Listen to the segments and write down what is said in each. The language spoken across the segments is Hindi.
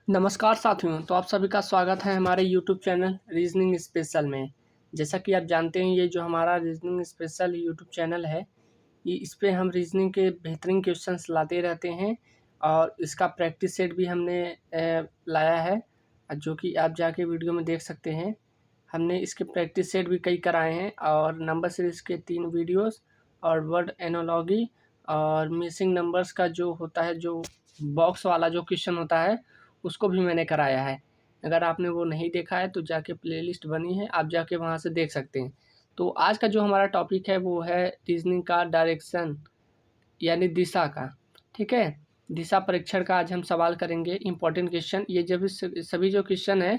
नमस्कार साथियों, तो आप सभी का स्वागत है हमारे यूट्यूब चैनल रीजनिंग स्पेशल में। जैसा कि आप जानते हैं, ये जो हमारा रीजनिंग स्पेशल यूट्यूब चैनल है, ये इस पे हम रीजनिंग के बेहतरीन क्वेश्चंस लाते रहते हैं और इसका प्रैक्टिस सेट भी हमने लाया है, जो कि आप जाके वीडियो में देख सकते हैं। हमने इसके प्रैक्टिस सेट भी कई कराए हैं और नंबर सीरीज़ के 3 वीडियोज़ और वर्ड एनालॉजी और मिसिंग नंबर्स का जो होता है, जो बॉक्स वाला जो क्वेश्चन होता है, उसको भी मैंने कराया है। अगर आपने वो नहीं देखा है तो जाके प्लेलिस्ट बनी है, आप जाके वहाँ से देख सकते हैं। तो आज का जो हमारा टॉपिक है वो है रीजनिंग का डायरेक्शन यानी दिशा का। ठीक है, दिशा परीक्षण का आज हम सवाल करेंगे। इम्पोर्टेंट क्वेश्चन ये जब सभी जो क्वेश्चन है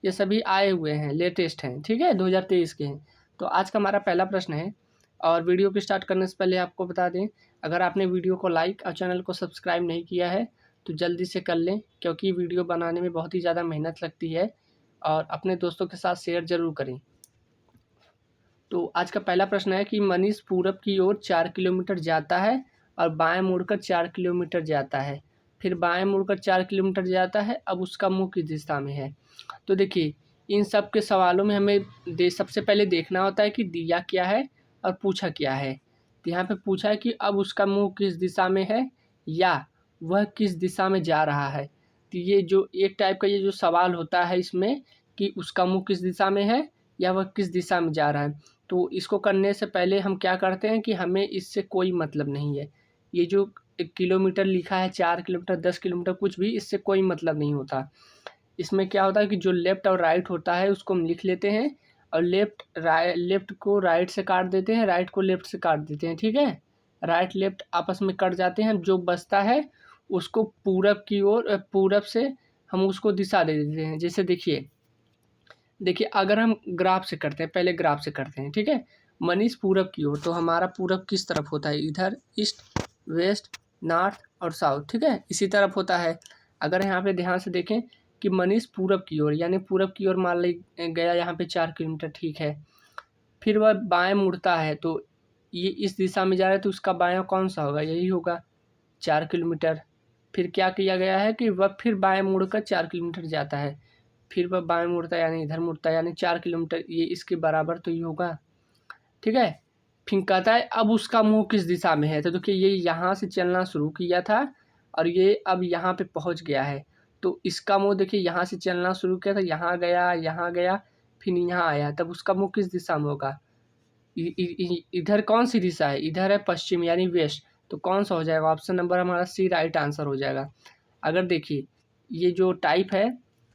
ये सभी आए हुए हैं, लेटेस्ट हैं। ठीक है, 2023 के हैं। तो आज का हमारा पहला प्रश्न है और वीडियो को स्टार्ट करने से पहले आपको बता दें, अगर आपने वीडियो को लाइक और चैनल को सब्सक्राइब नहीं किया है तो जल्दी से कर लें, क्योंकि वीडियो बनाने में बहुत ही ज़्यादा मेहनत लगती है। और अपने दोस्तों के साथ शेयर ज़रूर करें। तो आज का पहला प्रश्न है कि मनीष पूरब की ओर 4 किलोमीटर जाता है और बाएं मुड़कर 4 किलोमीटर जाता है, फिर बाएं मुड़कर 4 किलोमीटर जाता है, अब उसका मुँह किस दिशा में है। तो देखिए, इन सब के सवालों में हमें सबसे पहले देखना होता है कि दिया क्या है और पूछा क्या है। तो यहाँ पे पूछा है कि अब उसका मुँह किस दिशा में है या वह किस दिशा में जा रहा है। तो ये जो एक टाइप का ये जो सवाल होता है इसमें कि उसका मुँह किस दिशा में है या वह किस दिशा में जा रहा है। तो इसको करने से पहले हम क्या करते हैं कि हमें इससे कोई मतलब नहीं है। ये जो किलोमीटर लिखा है, 4 किलोमीटर, 10 किलोमीटर, कुछ भी इससे कोई मतलब नहीं होता। इसमें क्या होता है कि जो लेफ़्ट और राइट होता है उसको हम लिख लेते हैं और लेफ़्ट को राइट से काट देते हैं, राइट को लेफ़्ट से काट देते हैं। ठीक है, राइट लेफ़्ट आपस में कट जाते हैं। जो बचता है उसको पूरब की ओर, पूरब से हम उसको दिशा दे देते हैं। जैसे देखिए अगर हम ग्राफ से करते हैं, पहले ग्राफ से करते हैं। ठीक है, मनीष पूरब की ओर, तो हमारा पूरब किस तरफ होता है, इधर ईस्ट, वेस्ट, नॉर्थ और साउथ। ठीक है, इसी तरफ होता है। अगर यहाँ पे ध्यान से देखें कि मनीष पूरब की ओर, यानी पूरब की ओर मान ली गया यहाँ पे 4 किलोमीटर। ठीक है, फिर वह बाएं मुड़ता है, तो ये इस दिशा में जा रहा है, तो उसका बायां कौन सा होगा, यही होगा 4 किलोमीटर। फिर क्या किया गया है कि वह फिर बाएं मुड़कर 4 किलोमीटर जाता है, फिर वह बाएं मुड़ता है यानी इधर मुड़ता है, यानी 4 किलोमीटर, ये इसके बराबर तो ये होगा। ठीक है, फिर कहता है अब उसका मुंह किस दिशा में है। तो देखिए ये यहाँ से चलना शुरू किया था और ये अब यहाँ पे पहुँच गया है। तो इसका मुंह देखिए यहाँ से चलना शुरू किया था, यहाँ गया, फिर यहाँ आया, तब उसका मुंह किस दिशा में होगा। इधर कौन सी दिशा है, इधर है पश्चिम यानी वेस्ट। तो कौन सा हो जाएगा, ऑप्शन नंबर हमारा सी राइट आंसर हो जाएगा। अगर देखिए ये जो टाइप है,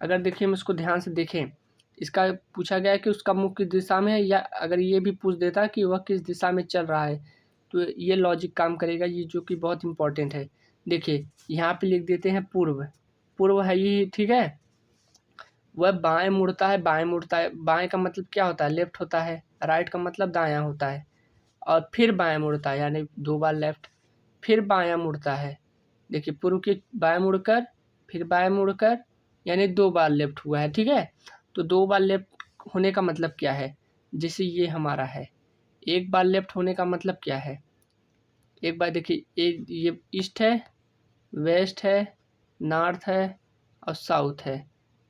अगर देखिए हम इसको ध्यान से देखें, इसका पूछा गया है कि उसका मुख किस दिशा में है, या अगर ये भी पूछ देता कि वह किस दिशा में चल रहा है, तो ये लॉजिक काम करेगा, ये जो कि बहुत इंपॉर्टेंट है। देखिए यहाँ पे लिख देते हैं पूर्व, पूर्व है ये। ठीक है, वह बाएं मुड़ता है, बाएं मुड़ता है, बाएं का मतलब क्या होता है, लेफ्ट होता है, राइट का मतलब दायां होता है, और फिर बाएं मुड़ता है यानी 2 बार लेफ्ट, फिर बायां मुड़ता है। देखिए पूर्व के बाएं मुड़कर फिर बाएं मुड़कर यानी 2 बार लेफ्ट हुआ है। ठीक है, तो 2 बार लेफ्ट होने का मतलब क्या है, जैसे ये हमारा है, 1 बार लेफ्ट होने का मतलब क्या है। एक बार देखिए ये ईस्ट है, वेस्ट है, नॉर्थ है और साउथ है।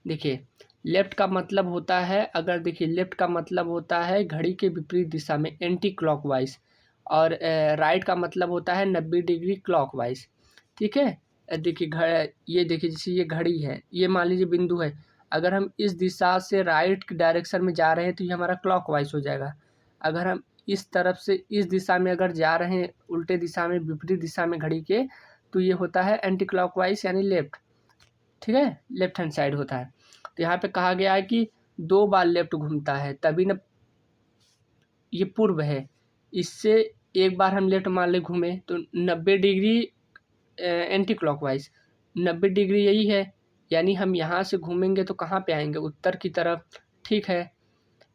देखिए लेफ्ट का मतलब होता है, अगर देखिए लेफ्ट का मतलब होता है घड़ी के विपरीत दिशा में, एंटी क्लॉकवाइज, और राइट का मतलब होता है 90 डिग्री क्लॉकवाइज। ठीक है, देखिए ये देखिए जैसे ये घड़ी है, ये मान लीजिए बिंदु है, अगर हम इस दिशा से राइट डायरेक्शन में जा रहे हैं तो ये हमारा क्लॉकवाइज हो जाएगा। अगर हम इस तरफ से इस दिशा में अगर जा रहे हैं, उल्टे दिशा में, विपरीत दिशा में घड़ी के, तो ये होता है एंटी क्लॉकवाइज यानी लेफ्ट। ठीक है, लेफ्ट हैंड साइड होता है। तो यहाँ पे कहा गया है कि 2 बार लेफ्ट घूमता है, तभी न, ये पूर्व है, इससे एक बार हम लेफ्ट मान ले घूमे तो 90 डिग्री एंटी क्लॉकवाइज, 90 डिग्री यही है, यानी हम यहाँ से घूमेंगे तो कहाँ पे आएंगे, उत्तर की तरफ। ठीक है,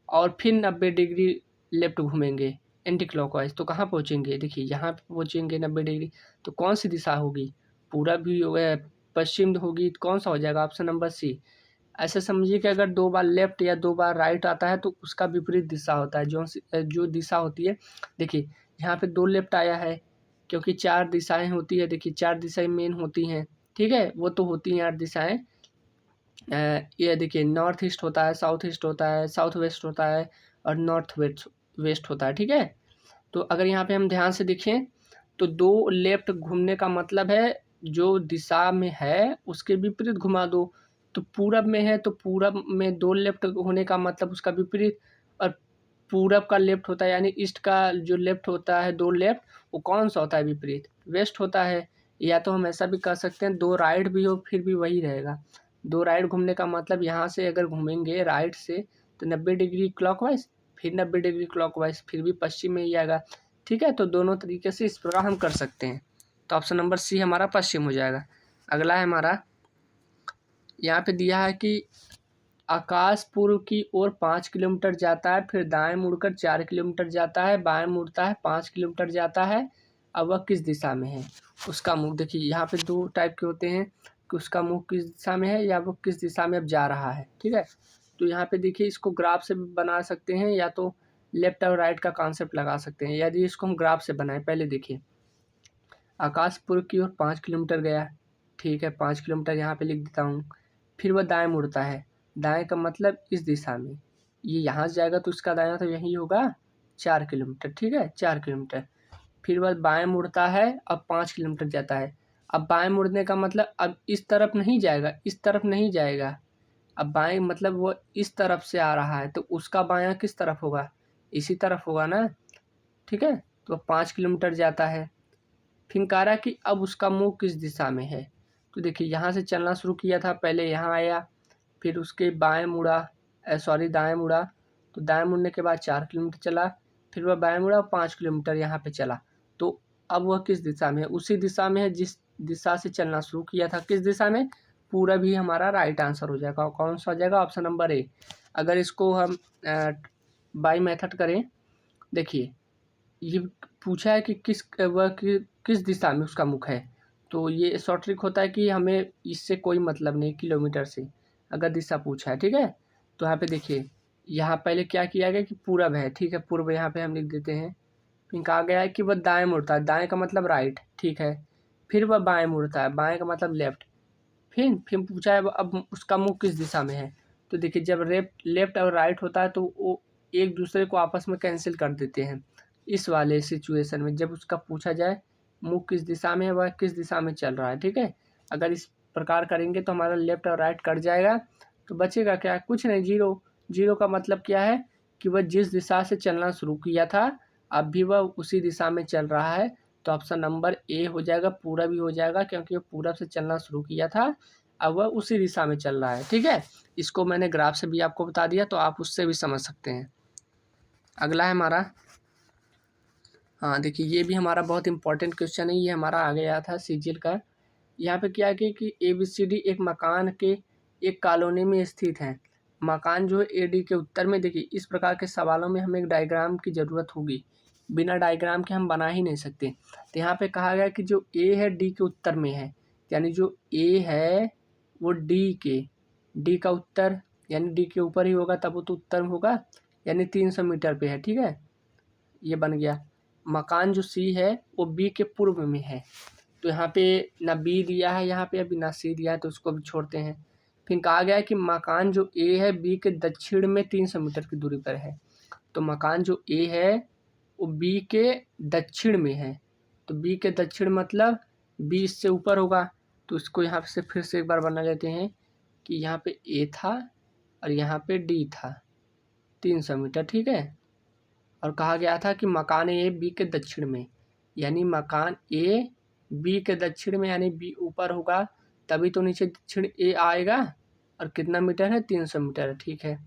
और फिर 90 डिग्री लेफ्ट घूमेंगे एंटी क्लॉकवाइज, तो कहाँ पहुँचेंगे, देखिए यहाँ पे पहुँचेंगे 90 डिग्री। तो कौन सी दिशा होगी, पूरब भी होगा, पश्चिम होगी, तो कौन सा हो जाएगा, ऑप्शन नंबर सी। ऐसे समझिए कि अगर 2 बार लेफ्ट या 2 बार राइट आता है तो उसका विपरीत दिशा होता है, जो दिशा होती है। देखिए यहाँ पे 2 लेफ्ट आया है, क्योंकि 4 दिशाएं होती है, देखिए 4 दिशाएं मेन होती हैं। ठीक है, वो तो होती हैं 8 दिशाएं, ये देखिए नॉर्थ ईस्ट होता है, साउथ ईस्ट होता है, साउथ वेस्ट होता है और नॉर्थ वेस्ट वेस्ट होता है, ठीक है। तो अगर यहाँ पे हम ध्यान से देखें तो दो लेफ्ट घूमने का मतलब है जो दिशा में है उसके विपरीत घुमा दो। तो पूरब में है तो पूरब में दो लेफ्ट होने का मतलब उसका विपरीत, और पूरब का लेफ्ट होता है यानी ईस्ट का जो लेफ्ट होता है, दो लेफ्ट, वो कौन सा होता है विपरीत, वेस्ट होता है। या तो हम ऐसा भी कर सकते हैं दो राइट भी हो फिर भी वही रहेगा। दो राइट घूमने का मतलब यहाँ से अगर घूमेंगे राइट से तो 90 डिग्री क्लॉकवाइज, फिर 90 डिग्री क्लॉकवाइज, फिर भी पश्चिम में ही आएगा, ठीक है। तो दोनों तरीके से इस प्रकार हम कर सकते हैं। तो ऑप्शन नंबर सी हमारा पश्चिम हो जाएगा। अगला है हमारा, यहाँ पे दिया है कि आकाश पूर्व की ओर 5 किलोमीटर जाता है, फिर दाएं मुड़कर 4 किलोमीटर जाता है, बाएं मुड़ता है 5 किलोमीटर जाता है। अब वह किस दिशा में है, उसका मुख देखिए। यहाँ पे दो टाइप के होते हैं कि उसका मुख किस दिशा में है या वो किस दिशा में अब जा रहा है, ठीक है। तो यहाँ पे देखिए इसको ग्राफ से भी बना सकते हैं या तो लेफ्ट और राइट का कॉन्सेप्ट लगा सकते हैं। यदि इसको हम ग्राफ से बनाएं, पहले देखिए आकाश पूर्व की ओर 5 किलोमीटर गया, ठीक है, 5 किलोमीटर यहाँ पे लिख देता हूँ। फिर वह दाएं मुड़ता है, दाएं का मतलब इस दिशा में, ये यहाँ से जाएगा तो इसका दायां तो यही होगा 4 किलोमीटर, ठीक है, 4 किलोमीटर। फिर वह बाएं मुड़ता है, अब 5 किलोमीटर जाता है। अब बाएं मुड़ने का मतलब अब इस तरफ नहीं जाएगा, इस तरफ नहीं जाएगा। अब बाएं मतलब वो इस तरफ से आ रहा है तो उसका बायां किस तरफ होगा, इसी तरफ होगा ना, ठीक है। तो 5 किलोमीटर जाता है। फिर कह रहा है कि अब उसका मुंह किस दिशा में है। तो देखिए यहाँ से चलना शुरू किया था, पहले यहाँ आया, फिर उसके बाएं मुड़ा, सॉरी दाएं मुड़ा, तो दाएं मुड़ने के बाद 4 किलोमीटर चला, फिर वह बाएं मुड़ा 5 किलोमीटर यहाँ पे चला। तो अब वह किस दिशा में है, उसी दिशा में है जिस दिशा से चलना शुरू किया था। किस दिशा में, पूरा भी हमारा राइट आंसर हो जाएगा। कौन सा हो जाएगा, ऑप्शन नंबर ए। अगर इसको हम बाई मेथड करें, देखिए ये पूछा है कि किस दिशा में उसका मुख है। तो ये शॉर्ट ट्रिक होता है कि हमें इससे कोई मतलब नहीं किलोमीटर से, अगर दिशा पूछा है, ठीक है। तो यहाँ पे देखिए यहाँ पहले क्या किया गया कि पूरब है, ठीक है, पूर्व यहाँ पे हम लिख देते हैं। फिर कहा गया है कि वह दाएं मुड़ता है, दाएं का मतलब राइट, ठीक है। फिर वह बाएं मुड़ता है, बाएं का मतलब लेफ्ट। फिर पूछा है अब उसका मुख किस दिशा में है। तो देखिए जब लेफ्ट और राइट होता है तो वो एक दूसरे को आपस में कैंसिल कर देते हैं। इस वाले सिचुएशन में जब उसका पूछा जाए मुख किस दिशा में है, वह किस दिशा में चल रहा है, ठीक है। अगर इस प्रकार करेंगे तो हमारा लेफ्ट और राइट कट जाएगा, तो बचेगा क्या, कुछ नहीं, जीरो। जीरो का मतलब क्या है कि वह जिस दिशा से चलना शुरू किया था अब भी वह उसी दिशा में चल रहा है। तो ऑप्शन नंबर ए हो जाएगा, पूरा भी हो जाएगा, क्योंकि वो पूरब से चलना शुरू किया था, अब वह उसी दिशा में चल रहा है, ठीक है। इसको मैंने ग्राफ से भी आपको बता दिया तो आप उससे भी समझ सकते हैं। अगला है हमारा, हाँ देखिए ये भी हमारा बहुत इंपॉर्टेंट क्वेश्चन है, ये हमारा आ गया था सीजीएल का। यहाँ पे क्या है कि ABCD एक मकान के एक कॉलोनी में स्थित है। मकान जो है AD के उत्तर में, देखिए इस प्रकार के सवालों में हमें एक डायग्राम की ज़रूरत होगी, बिना डायग्राम के हम बना ही नहीं सकते। तो यहाँ पे कहा गया कि जो A है D के उत्तर में है, यानी जो A है वो D का उत्तर, यानी D के ऊपर ही होगा तब वो तो उत्तर में होगा, यानी 300 मीटर पे है, ठीक है, ये बन गया। मकान जो C है वो B के पूर्व में है, तो यहाँ पे ना बी दिया है यहाँ पे, अभी ना सी दिया है, तो उसको भी छोड़ते हैं। फिर कहा गया है कि मकान जो ए है बी के दक्षिण में 300 मीटर की दूरी पर है। तो मकान जो ए है वो बी के दक्षिण में है, तो बी के दक्षिण मतलब बी इससे ऊपर होगा। तो इसको यहाँ से फिर से एक बार बना लेते हैं कि यहाँ पे ए था और यहाँ पे डी था, 300 मीटर, ठीक है। और कहा गया था कि मकान ए बी के दक्षिण में, यानी मकान ए बी के दक्षिण में, यानी बी ऊपर होगा तभी तो नीचे दक्षिण ए आएगा। और कितना मीटर है, 300 मीटर है, ठीक है।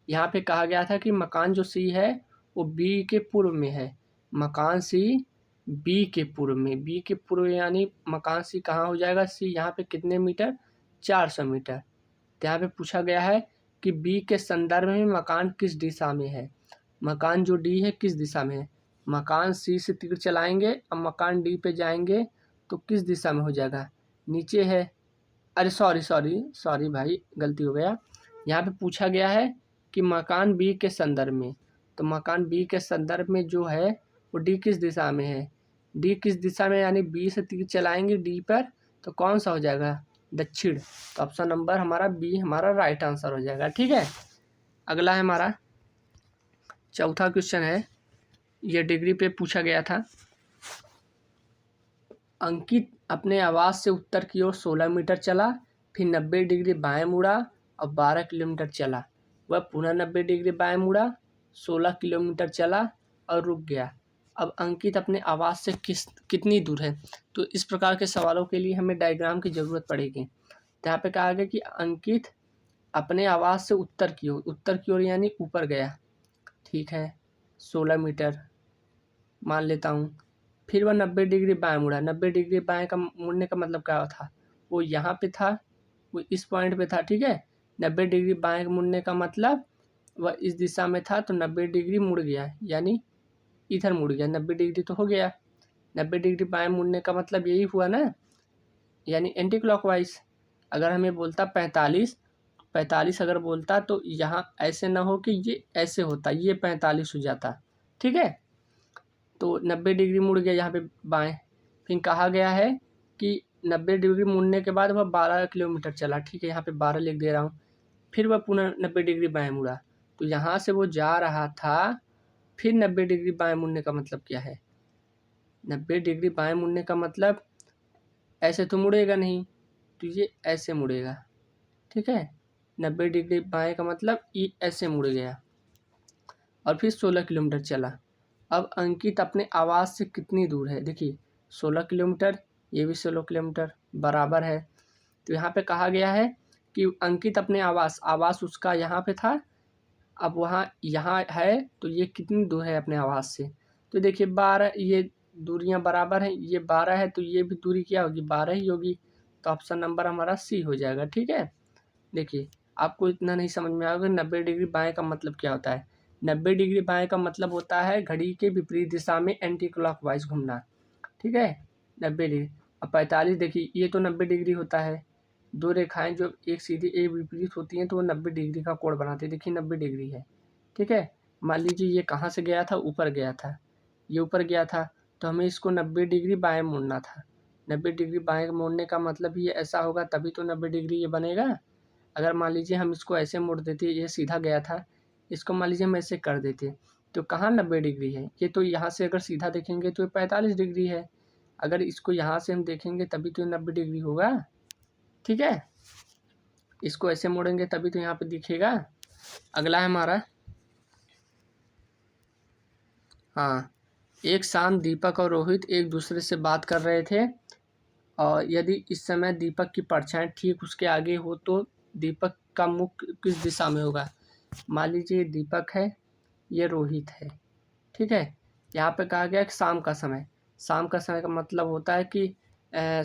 यहाँ पे कहा गया था कि मकान जो सी है वो बी के पूर्व में है। मकान सी बी के पूर्व में, बी के पूर्व यानी मकान सी कहाँ हो जाएगा, सी यहाँ पे कितने मीटर, 400 मीटर। तो यहाँ पे पूछा गया है कि बी के संदर्भ में मकान किस दिशा में है। मकान जो डी है किस दिशा में है, मकान सी से तीर चलाएंगे अब मकान डी पे जाएंगे तो किस दिशा में हो जाएगा, नीचे है। अरे सॉरी सॉरी सॉरी भाई, गलती हो गया। यहाँ पे पूछा गया है कि मकान बी के संदर्भ में, तो मकान बी के संदर्भ में जो है वो डी किस दिशा में है, डी किस दिशा में, यानी बी से तीर चलाएंगे डी पर तो कौन सा हो जाएगा, दक्षिण। तो ऑप्शन नंबर हमारा बी हमारा राइट आंसर हो जाएगा। ठीक है, अगला है हमारा चौथा क्वेश्चन है, ये डिग्री पे पूछा गया था। अंकित अपने आवास से उत्तर की ओर 16 मीटर चला, फिर 90 डिग्री बाएं मुड़ा और 12 किलोमीटर चला। वह पुनः 90 डिग्री बाएं मुड़ा, 16 किलोमीटर चला और रुक गया। अब अंकित अपने आवास से कितनी दूर है? तो इस प्रकार के सवालों के लिए हमें डायग्राम की ज़रूरत पड़ेगी। तो यहाँ पे कहा गया कि अंकित अपने आवास से उत्तर की ओर यानी ऊपर गया। ठीक है, 16 मीटर मान लेता हूँ। फिर वह 90 डिग्री बाएं मुड़ा। 90 डिग्री बाएं का मुड़ने का मतलब क्या था? वो यहाँ पे था, वो इस पॉइंट पे था। ठीक है, 90 डिग्री बाएं मुड़ने का मतलब वह इस दिशा में था, तो 90 डिग्री मुड़ गया, यानी इधर मुड़ गया। 90 डिग्री तो हो गया। 90 डिग्री बाएं मुड़ने का मतलब यही हुआ ना, यानी एंटी क्लॉकवाइज। अगर हमें बोलता 45 अगर बोलता तो यहाँ ऐसे ना हो कि ये ऐसे होता, ये 45 हो जाता। ठीक है, तो 90 डिग्री मुड़ गया यहाँ पे बाएं। फिर कहा गया है कि 90 डिग्री मुड़ने के बाद वह 12 किलोमीटर चला। ठीक है, यहाँ पे 12 लिख दे रहा हूँ। फिर वह पुनः 90 डिग्री बाएं मुड़ा। तो यहाँ से वो जा रहा था, फिर 90 डिग्री बाएं मुड़ने का मतलब क्या है? 90 डिग्री बाएं मुड़ने का मतलब ऐसे तो मुड़ेगा नहीं, तो ये ऐसे मुड़ेगा। ठीक है, 90 डिग्री बाएं का मतलब ये ऐसे मुड़ गया और फिर 16 किलोमीटर चला। अब अंकित अपने आवास से कितनी दूर है? देखिए 16 किलोमीटर, ये भी 16 किलोमीटर बराबर है। तो यहाँ पे कहा गया है कि अंकित अपने आवास उसका यहाँ पे था, अब वहाँ यहाँ है, तो ये कितनी दूर है अपने आवास से? तो देखिए 12, ये दूरियाँ बराबर हैं, ये 12 है, तो ये भी दूरी क्या होगी? 12 ही होगी। तो ऑप्शन नंबर हमारा सी हो जाएगा। ठीक है, देखिए आपको इतना नहीं समझ में आएगा 90 डिग्री बाएं का मतलब क्या होता है। 90 डिग्री बाएं का मतलब होता है घड़ी के विपरीत दिशा में एंटी क्लॉकवाइज घूमना। ठीक है, 90 डिग्री। अब 45 देखिए, ये तो 90 डिग्री होता है। दो रेखाएं जो एक सीधी एक विपरीत होती हैं तो वो 90 डिग्री का कोण बनाती है। देखिए 90 डिग्री है। ठीक है, मान लीजिए ये कहाँ से गया था? ऊपर गया था, ये ऊपर गया था, तो हमें इसको 90 डिग्री बाएं मोड़ना था। 90 डिग्री बाएं मोड़ने का मतलब ये ऐसा होगा, तभी तो 90 डिग्री ये बनेगा। अगर मान लीजिए हम इसको ऐसे मोड़ देते, ये सीधा गया था, इसको मान लीजिए हम ऐसे कर देते, तो कहाँ 90 डिग्री है? ये तो यहाँ से अगर सीधा देखेंगे तो 45 डिग्री है। अगर इसको यहाँ से हम देखेंगे तभी तो 90 डिग्री होगा। ठीक है, इसको ऐसे मोड़ेंगे तभी तो यहाँ पे दिखेगा। अगला है हमारा, हाँ, एक शाम दीपक और रोहित एक दूसरे से बात कर रहे थे और यदि इस समय दीपक की परछाई ठीक उसके आगे हो तो दीपक का मुख किस दिशा में होगा? मान लीजिए दीपक है, ये रोहित है। ठीक है, यहाँ पे कहा गया कि शाम का समय। शाम का समय का मतलब होता है कि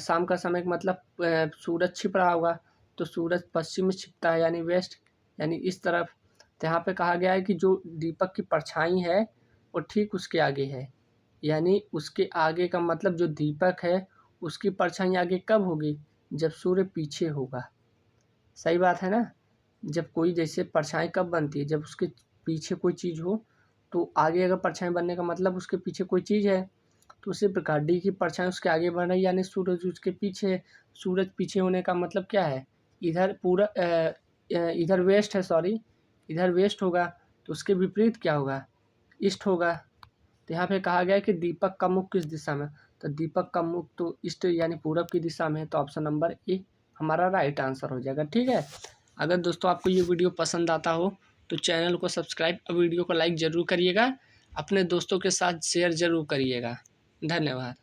शाम का समय का मतलब सूरज छिप रहा होगा, तो सूरज पश्चिम में छिपता है, यानी वेस्ट, यानी इस तरफ। तो यहाँ पे कहा गया है कि जो दीपक की परछाई है वो ठीक उसके आगे है, यानी उसके आगे का मतलब जो दीपक है उसकी परछाई आगे कब होगी? जब सूर्य पीछे होगा। सही बात है ना? जब कोई जैसे परछाई कब बनती है? जब उसके पीछे कोई चीज़ हो, तो आगे अगर परछाई बनने का मतलब उसके पीछे कोई चीज़ है। तो उसी प्रकार डी की परछाई उसके आगे बन रही है, यानी सूरज उसके पीछे है। सूरज पीछे होने का मतलब क्या है? इधर पूरा इधर वेस्ट है, सॉरी, इधर वेस्ट होगा, तो उसके विपरीत क्या होगा? ईस्ट होगा। तो यहाँ पे कहा गया है कि दीपक का मुख किस दिशा में? तो दीपक का मुख तो ईस्ट यानी पूरब की दिशा में है, तो ऑप्शन नंबर ए हमारा राइट आंसर हो जाएगा। ठीक है, अगर दोस्तों आपको ये वीडियो पसंद आता हो तो चैनल को सब्सक्राइब और वीडियो को लाइक ज़रूर करिएगा, अपने दोस्तों के साथ शेयर ज़रूर करिएगा। धन्यवाद।